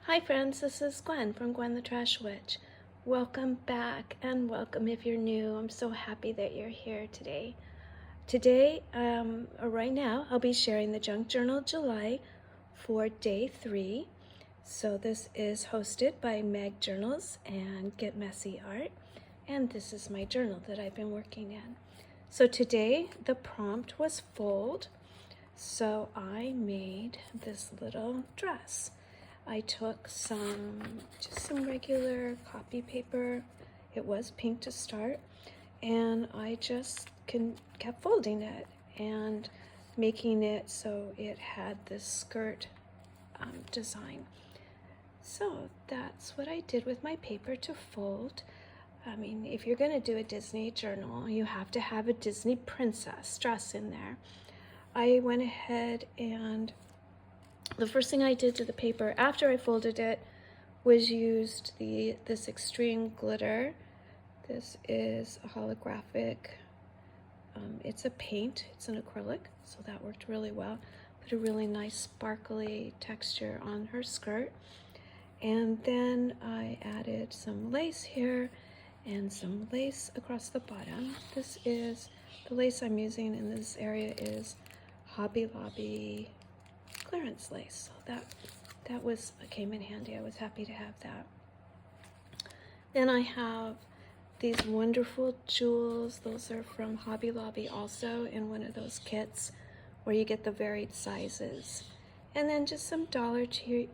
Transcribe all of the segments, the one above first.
Hi friends, this is Gwen from Gwen the Trash Witch. Welcome back and welcome if you're new. I'm so happy that you're here today. Right now, I'll be sharing the Junk Journal July for day 3. So this is hosted by Meg Journals and Get Messy Art. And this is my journal that I've been working in. So today, the prompt was fold. So I made this little dress. I took just some regular copy paper. It was pink to start, and I just kept folding it and making it so it had this skirt design. So that's what I did with my paper to fold. I mean, if you're gonna do a Disney journal, you have to have a Disney princess dress in there. I went ahead and the first thing I did to the paper after I folded it was used this extreme glitter. This is a holographic, it's a paint, it's an acrylic, so that worked really well. Put a really nice sparkly texture on her skirt. And then I added some lace here and some lace across the bottom. The lace I'm using in this area is Hobby Lobby clearance lace, so that came in handy. I was happy to have that. Then I have these wonderful jewels. Those are from Hobby Lobby also, in one of those kits where you get the varied sizes. And then just some Dollar Tree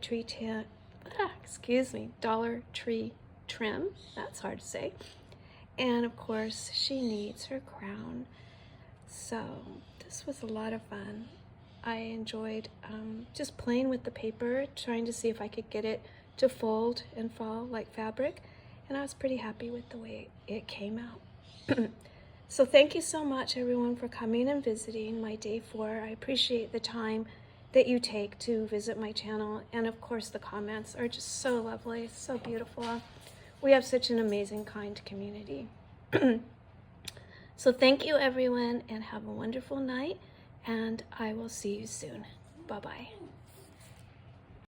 trim. That's hard to say. And of course, she needs her crown. So this was a lot of fun. I enjoyed just playing with the paper, trying to see if I could get it to fold and fall like fabric, and I was pretty happy with the way it came out. So thank you so much everyone for coming and visiting my day 4. I appreciate the time that you take to visit my channel, and of course the comments are just so lovely, so beautiful. We have such an amazing, kind community. So thank you everyone, and have a wonderful night, and I will see you soon. Bye-bye.